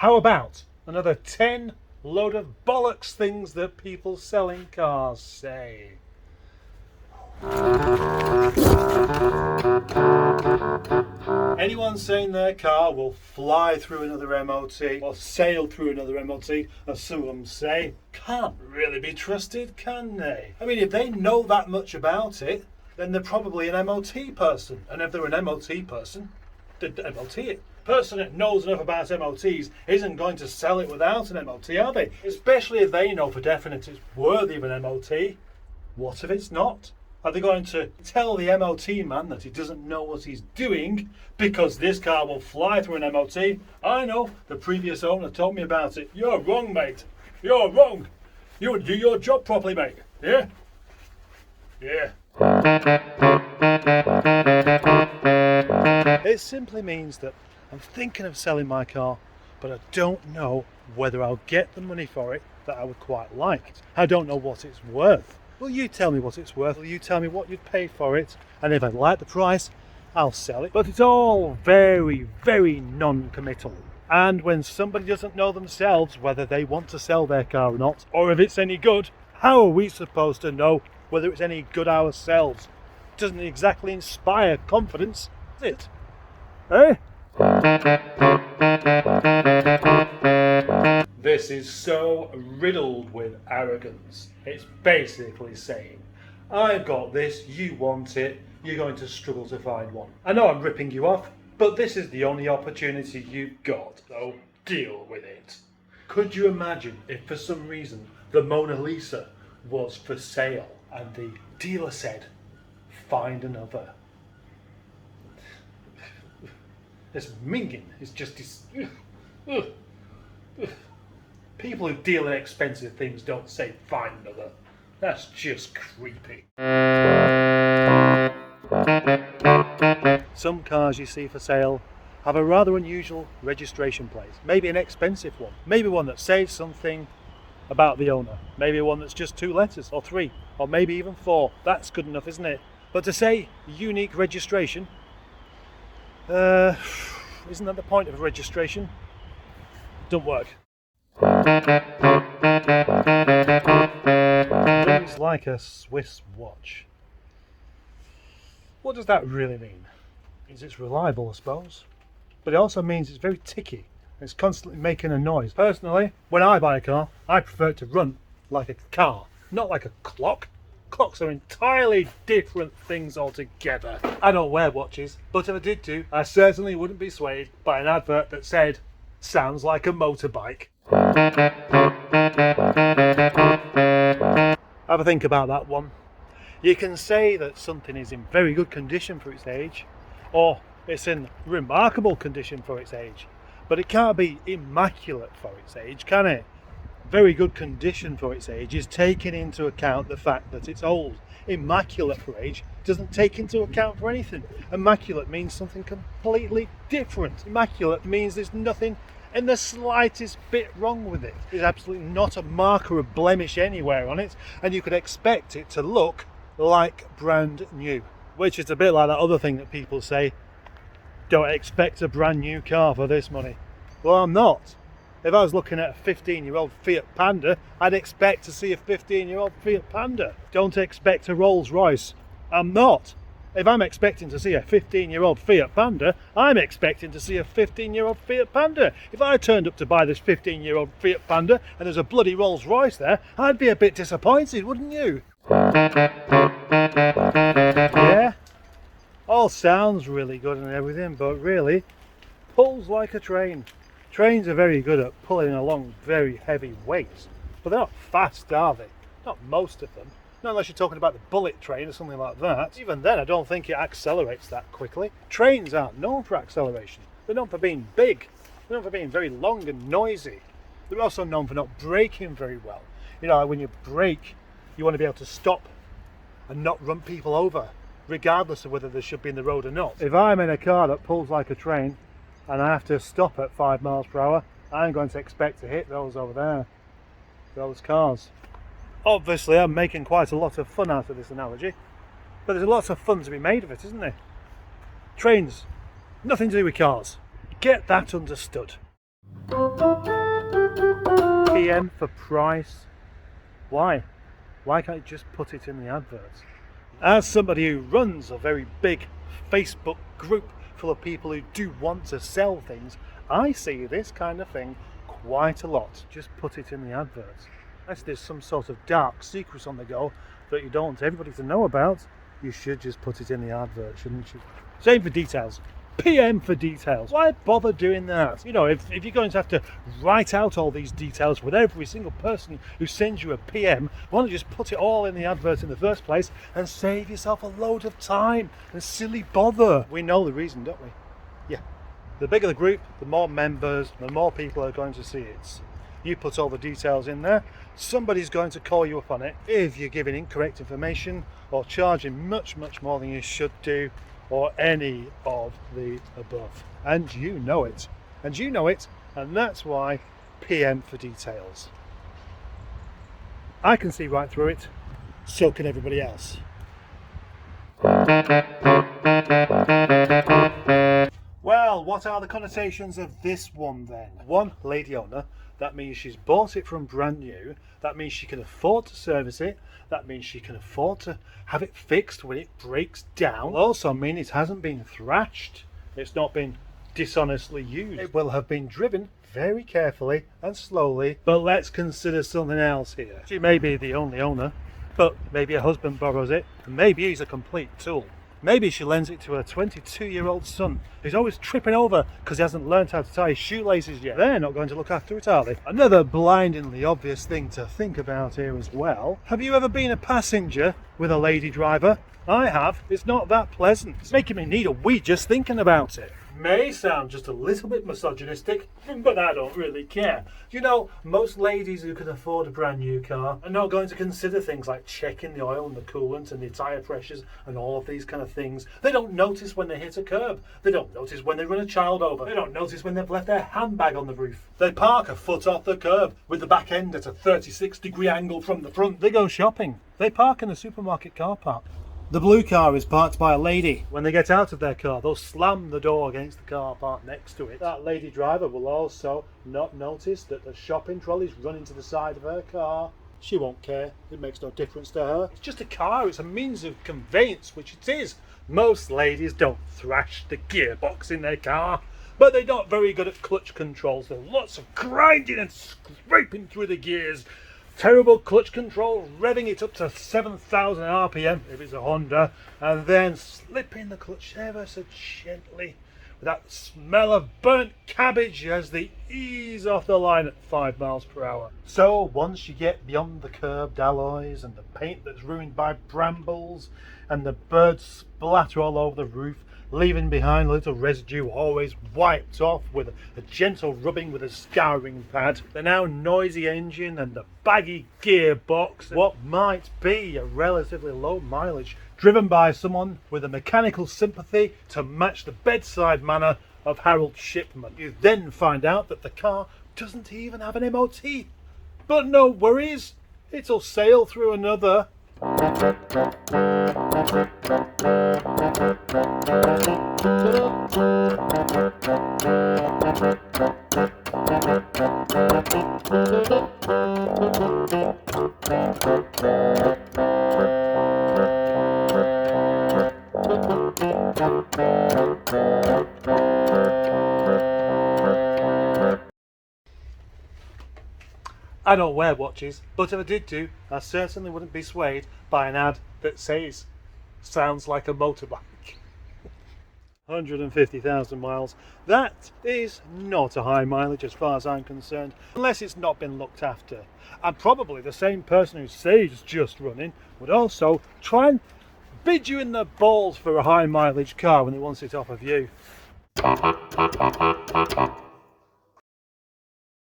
How about another 10 load of bollocks things that people selling cars say? Anyone saying their car will fly through another MOT or sail through another MOT, as some of them say, can't really be trusted, can they? I mean, if they know that much about it, then they're probably an MOT person. And if they're an MOT person, they'd MOT it. A person that knows enough about MOTs isn't going to sell it without an MOT, are they? Especially if they know for definite it's worthy of an MOT. What if it's not? Are they going to tell the MOT man that he doesn't know what he's doing because this car will fly through an MOT? I know, the previous owner told me about it. You're wrong, mate. You're wrong. You would do your job properly, mate. Yeah? Yeah. It simply means that I'm thinking of selling my car, but I don't know whether I'll get the money for it that I would quite like. I don't know what it's worth. Will you tell me what it's worth? Will you tell me what you'd pay for it? And if I like the price, I'll sell it. But it's all very, very non-committal. And when somebody doesn't know themselves whether they want to sell their car or not, or if it's any good, how are we supposed to know whether it's any good ourselves? It doesn't exactly inspire confidence, does it? Eh? This is so riddled with arrogance. It's basically saying, I've got this, you want it, you're going to struggle to find one. I know I'm ripping you off, but this is the only opportunity you've got, so deal with it. Could you imagine if for some reason the Mona Lisa was for sale and the dealer said, find another? This minging is just this. People who deal in expensive things don't say find another. That's just creepy. Some cars you see for sale have a rather unusual registration plate. Maybe an expensive one. Maybe one that says something about the owner. Maybe one that's just 2 letters or 3 or maybe even 4. That's good enough, isn't it? But to say unique registration, isn't that the point of registration? Don't work. Looks like a Swiss watch. What does that really mean? It means it's reliable, I suppose. But it also means it's very ticky. It's constantly making a noise. Personally, when I buy a car, I prefer it to run like a car, not like a clock. Clocks are entirely different things altogether. I don't wear watches, but if I did do, I certainly wouldn't be swayed by an advert that said, sounds like a motorbike. Have a think about that one. You can say that something is in very good condition for its age, or it's in remarkable condition for its age, but it can't be immaculate for its age, can it? Very good condition for its age is taking into account the fact that it's old. Immaculate for age doesn't take into account for anything. Immaculate means something completely different. Immaculate means there's nothing in the slightest bit wrong with it. There's absolutely not a mark or a blemish anywhere on it, and you could expect it to look like brand new. Which is a bit like that other thing that people say, don't expect a brand new car for this money. Well, I'm not. If I was looking at a 15-year-old Fiat Panda, I'd expect to see a 15-year-old Fiat Panda. Don't expect a Rolls Royce. I'm not. If I'm expecting to see a 15-year-old Fiat Panda, I'm expecting to see a 15-year-old Fiat Panda. If I turned up to buy this 15-year-old Fiat Panda and there's a bloody Rolls Royce there, I'd be a bit disappointed, wouldn't you? Yeah? All sounds really good and everything, but really, pulls like a train. Trains are very good at pulling along very heavy weights, but they're not fast, are they? Not most of them. Not unless you're talking about the bullet train or something like that. Even then, I don't think it accelerates that quickly. Trains aren't known for acceleration. They're known for being big. They're known for being very long and noisy. They're also known for not braking very well. You know, when you brake, you want to be able to stop and not run people over, regardless of whether they should be in the road or not. If I'm in a car that pulls like a train, and I have to stop at 5 miles per hour, I'm going to expect to hit those over there, those cars. Obviously, I'm making quite a lot of fun out of this analogy, but there's lots of fun to be made of it, isn't there? Trains, nothing to do with cars. Get that understood. PM for price. Why? Why can't you just put it in the adverts? As somebody who runs a very big Facebook group full of people who do want to sell things, I see this kind of thing quite a lot. Just put it in the adverts. Unless there's some sort of dark secrets on the go that you don't want everybody to know about, you should just put it in the advert, shouldn't you? Same for details. PM for details. Why bother doing that? You know, if you're going to have to write out all these details with every single person who sends you a PM, why don't you just put it all in the advert in the first place and save yourself a load of time and silly bother? We know the reason, don't we? Yeah. The bigger the group, the more members, the more people are going to see it. You put all the details in there, somebody's going to call you up on it if you're giving incorrect information or charging much more than you should do, or any of the above. And you know it. And that's why PM for details. I can see right through it, so can everybody else. Well, what are the connotations of this one then? One, lady owner. That means she's bought it from brand new. That means she can afford to service it. That means she can afford to have it fixed when it breaks down. It'll also mean it hasn't been thrashed. It's not been dishonestly used. It will have been driven very carefully and slowly. But let's consider something else here. She may be the only owner, but maybe her husband borrows it, and maybe he's a complete tool. Maybe she lends it to her 22-year-old son, who's always tripping over because he hasn't learned how to tie his shoelaces yet. They're not going to look after it, are they? Another blindingly obvious thing to think about here as well. Have you ever been a passenger with a lady driver? I have. It's not that pleasant. It's making me need a wee just thinking about it. May sound just a little bit misogynistic, but I don't really care. You know, most ladies who can afford a brand new car are not going to consider things like checking the oil and the coolant and the tyre pressures and all of these kind of things. They don't notice when they hit a curb. They don't notice when they run a child over. They don't notice when they've left their handbag on the roof. They park a foot off the curb with the back end at a 36-degree angle from the front. They go shopping. They park in a supermarket car park. The blue car is parked by a lady. When they get out of their car, they'll slam the door against the car parked next to it. That lady driver will also not notice that the shopping trolley's running to the side of her car. She won't care. It makes no difference to her. It's just a car. It's a means of conveyance, which it is. Most ladies don't thrash the gearbox in their car, but they're not very good at clutch controls. There's lots of grinding and scraping through the gears. Terrible clutch control, revving it up to 7,000 RPM if it's a Honda, and then slipping the clutch ever so gently with that smell of burnt cabbage as they ease off the line at 5 miles per hour. So once you get beyond the curbed alloys and the paint that's ruined by brambles and the birds splatter all over the roof, leaving behind a little residue always wiped off with a gentle rubbing with a scouring pad, the now noisy engine and the baggy gearbox, what might be a relatively low mileage driven by someone with a mechanical sympathy to match the bedside manner of Harold Shipman. You then find out that the car doesn't even have an MOT. But no worries, it'll sail through another. I don't wear watches, but if I did do, I certainly wouldn't be swayed by an ad that says, sounds like a motorbike. 150,000 miles. That is not a high mileage as far as I'm concerned, unless it's not been looked after. And probably the same person who says just running would also try and bid you in the balls for a high mileage car when he wants it off of you.